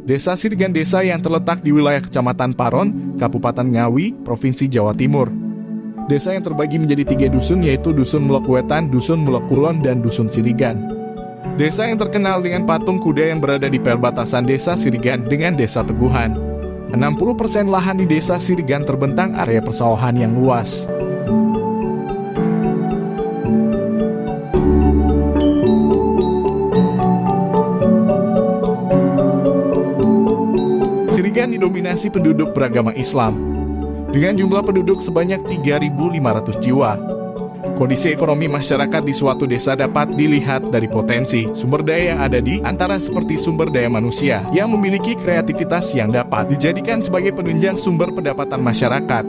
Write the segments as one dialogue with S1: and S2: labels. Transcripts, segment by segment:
S1: Desa Sirigan desa yang terletak di wilayah Kecamatan Paron, Kabupaten Ngawi, Provinsi Jawa Timur. Desa yang terbagi menjadi 3 dusun yaitu Dusun Melok Wetan, Dusun Melok Kulon, dan Dusun Sirigan. Desa yang terkenal dengan patung kuda yang berada di perbatasan Desa Sirigan dengan Desa Teguhan. 60% lahan di Desa Sirigan terbentang area persawahan yang luas. Sirigan didominasi penduduk beragama Islam, dengan jumlah penduduk sebanyak 3.500 jiwa. Kondisi ekonomi masyarakat di suatu desa dapat dilihat dari potensi sumber daya yang ada di antara seperti sumber daya manusia yang memiliki kreativitas yang dapat dijadikan sebagai penunjang sumber pendapatan masyarakat.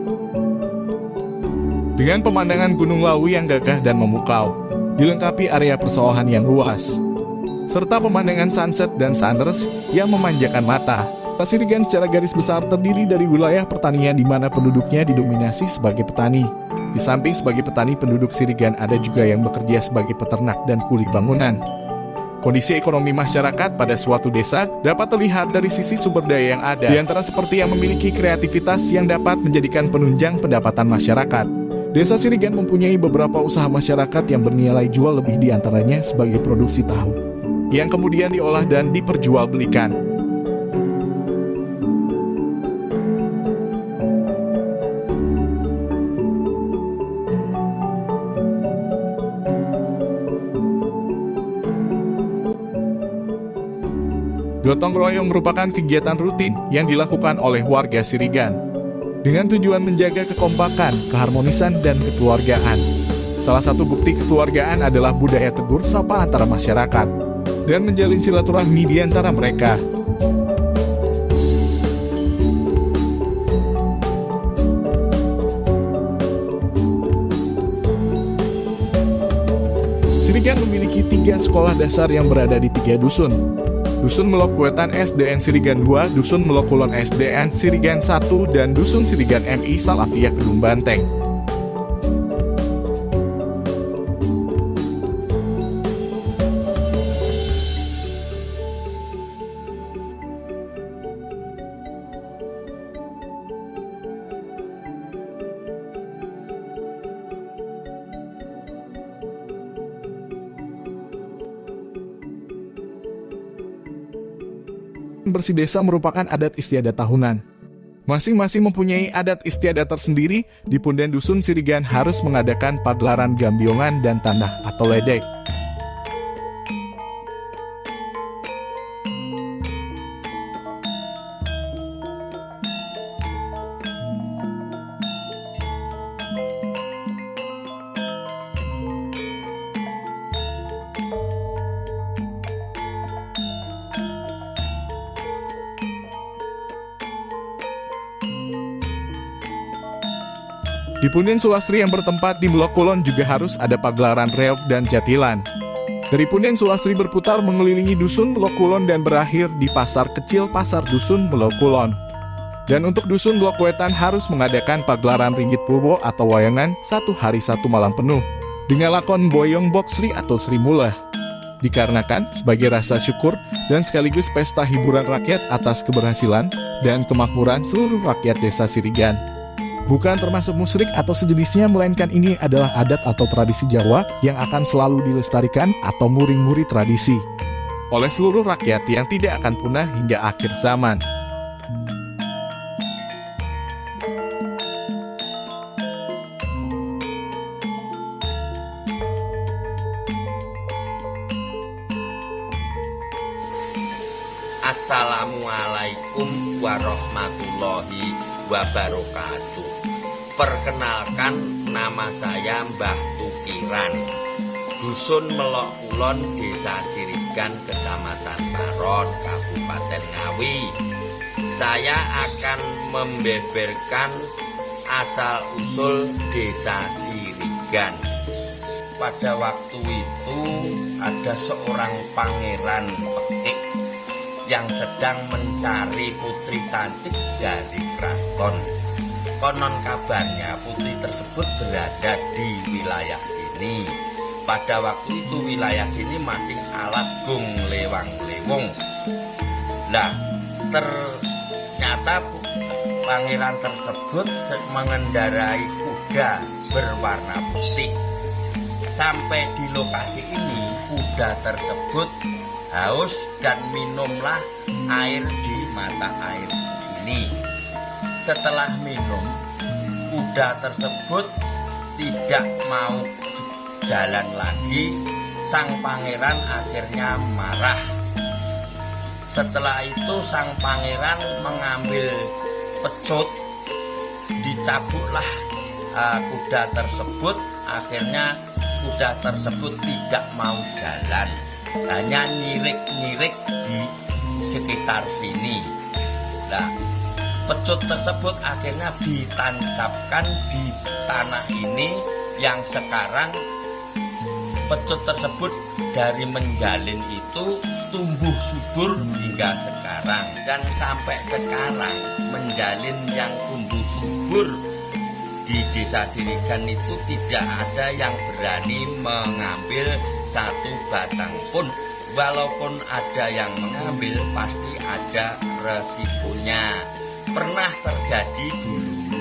S1: Dengan pemandangan Gunung Lawu yang gagah dan memukau, dilengkapi area persawahan yang luas, serta pemandangan sunset dan sunrise yang memanjakan mata. Sirigan secara garis besar terdiri dari wilayah pertanian di mana penduduknya didominasi sebagai petani. Di samping sebagai petani, penduduk Sirigan ada juga yang bekerja sebagai peternak dan kuli bangunan. Kondisi ekonomi masyarakat pada suatu desa dapat terlihat dari sisi sumber daya yang ada, di antara seperti yang memiliki kreativitas yang dapat menjadikan penunjang pendapatan masyarakat. Desa Sirigan mempunyai beberapa usaha masyarakat yang bernilai jual lebih, di antaranya sebagai produksi tahu, yang kemudian diolah dan diperjualbelikan. Gotong royong merupakan kegiatan rutin yang dilakukan oleh warga Sirigan dengan tujuan menjaga kekompakan, keharmonisan, dan kekeluargaan. Salah satu bukti kekeluargaan adalah budaya tegur sapa antara masyarakat dan menjalin silaturahmi di antara mereka. Sirigan memiliki 3 sekolah dasar yang berada di 3 dusun. Dusun Melok Wetan SDN Sirigan 2, Dusun Melok Kulon SDN Sirigan 1, dan Dusun Sirigan MI Salafiyah Kedung Banteng. Bersih desa merupakan adat istiadat tahunan. Masing-masing mempunyai adat istiadat tersendiri. Di Punden Dusun Sirigan harus mengadakan pagelaran gambiongan dan tanah atau ledek. Di Punden Sulastri yang bertempat di Melok Kulon juga harus ada pagelaran reog dan jatilan. Dari Punden Sulastri berputar mengelilingi Dusun Melok Kulon dan berakhir di pasar kecil Pasar Dusun Melok Kulon. Dan untuk Dusun Melok Wetan harus mengadakan pagelaran Ringgit Purwo atau wayangan 1 hari 1 malam penuh dengan lakon Boyong Bok Sri atau Sri Muleh. Dikarenakan sebagai rasa syukur dan sekaligus pesta hiburan rakyat atas keberhasilan dan kemakmuran seluruh rakyat desa Sirigan. Bukan termasuk musyrik atau sejenisnya, melainkan ini adalah adat atau tradisi Jawa yang akan selalu dilestarikan atau muring-muri tradisi oleh seluruh rakyat yang tidak akan punah hingga akhir zaman.
S2: Assalamualaikum warahmatullahi wabarakatuh. Perkenalkan, nama saya Mbah Tukiran, Dusun Melok Kulon, Desa Sirigan, Kecamatan Paron, Kabupaten Ngawi. Saya akan membeberkan asal-usul Desa Sirigan. Pada waktu itu ada seorang pangeran pekik yang sedang mencari putri cantik dari keraton. Konon kabarnya putri tersebut berada di wilayah sini. Pada waktu itu wilayah sini masih alas gung lewang lewong. Lah, ternyata pangeran tersebut mengendarai kuda berwarna putih. Sampai di lokasi ini, kuda tersebut haus dan minumlah air di mata air sini. Setelah minum, kuda tersebut tidak mau jalan lagi. Sang pangeran akhirnya marah. Setelah itu sang pangeran mengambil pecut, dicabutlah kuda tersebut. Akhirnya kuda tersebut tidak mau jalan, hanya nyirik-nyirik di sekitar sini. Nah, pecut tersebut akhirnya ditancapkan di tanah ini yang sekarang pecut tersebut dari menjalin itu tumbuh subur hingga sekarang. Dan sampai sekarang menjalin yang tumbuh subur di Desa Sirigan itu tidak ada yang berani mengambil satu batang pun. Walaupun ada yang mengambil, pasti ada resikonya. Pernah terjadi dulu,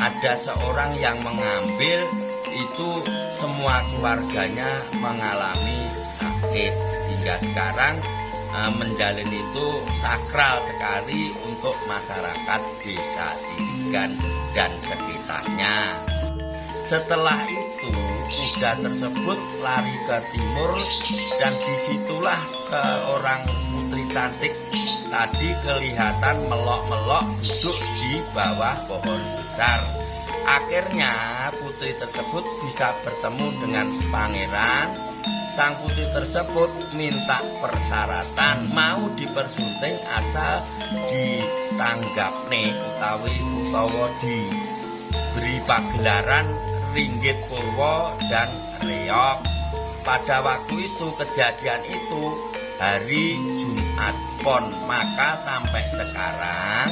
S2: ada seorang yang mengambil, itu semua keluarganya mengalami sakit. Hingga sekarang menjalin itu sakral sekali untuk masyarakat Desa Sirigan dan sekitarnya. Setelah itu kuda tersebut lari ke timur, dan disitulah seorang putri cantik tadi kelihatan melok-melok duduk di bawah pohon besar. Akhirnya putri tersebut bisa bertemu dengan pangeran. Sang putri tersebut minta persyaratan, mau dipersunting asal ditanggapne utawa diberi pagelaran ringgit purwo dan reok. Pada waktu itu, kejadian itu hari Jumat Pon. Maka sampai sekarang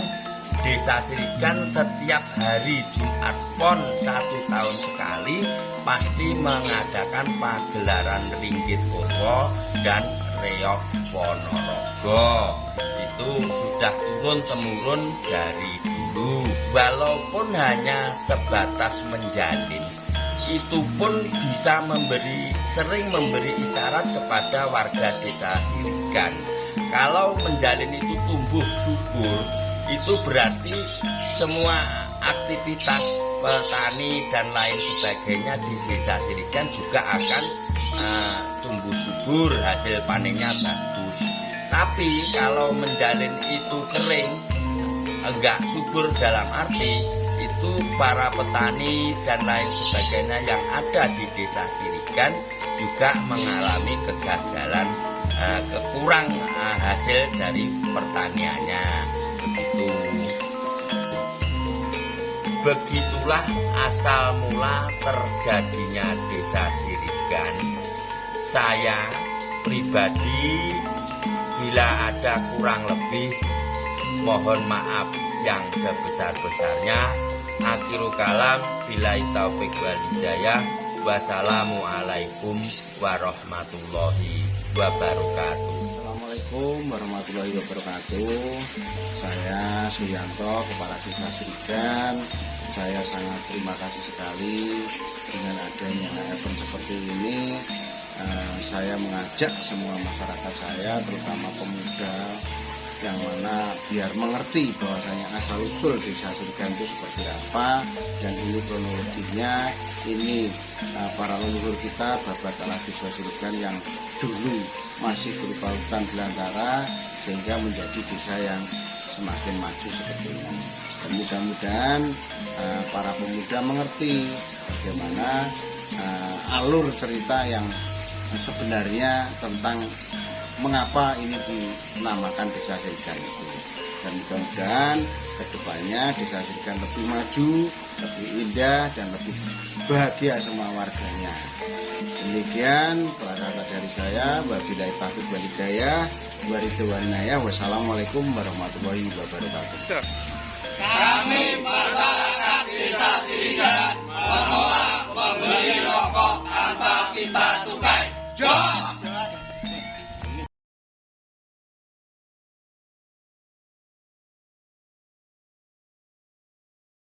S2: Desa Sirigan setiap hari Jumat Pon 1 tahun sekali pasti mengadakan pagelaran ringgit purwo dan reok Ponorogo. Itu sudah turun-temurun dari dulu. Walaupun hanya sebatas menjalin, itu pun bisa sering memberi isyarat kepada warga Desa Sirigan. Kalau menjalin itu tumbuh subur, itu berarti semua aktivitas petani dan lain sebagainya di Desa Sirigan juga akan tumbuh subur, hasil panennya bagus. Tapi kalau menjalin itu kering, enggak subur dalam arti itu para petani dan lain sebagainya yang ada di Desa Sirigan juga mengalami kegagalan, kekurang hasil dari pertaniannya. Begitulah asal mula terjadinya Desa Sirigan. Saya pribadi bila ada kurang lebih, mohon maaf yang sebesar-besarnya. Akhirul kalam, billahi taufik wal hidayah. Wassalamualaikum warahmatullahi wabarakatuh.
S3: Assalamualaikum warahmatullahi wabarakatuh. Saya Suyanto, Kepala Desa Sirigan. Saya sangat terima kasih sekali dengan adanya event seperti ini. Saya mengajak semua masyarakat saya, terutama pemuda, yang mana biar mengerti bahwasanya asal usul Desa Sirigan itu seperti apa, dan ini kronologinya. Ini para leluhur kita, babat alas Desa Sirigan yang dulu masih berupa hutan belantara sehingga menjadi desa yang semakin maju seperti ini. Dan mudah-mudahan para pemuda mengerti bagaimana alur cerita yang sebenarnya tentang mengapa ini dinamakan Desa Sirigan itu. Dan mudah-mudahan kedepannya Desa Sirigan lebih maju, lebih indah, dan lebih bahagia semua warganya. Demikian kata-kata dari saya. Wabillahi taufiq wal hidayah. Wassalamualaikum warahmatullahi wabarakatuh.
S4: Kami masyarakat Desa Sirigan menolak membeli rokok tanpa pita cukai. Jos!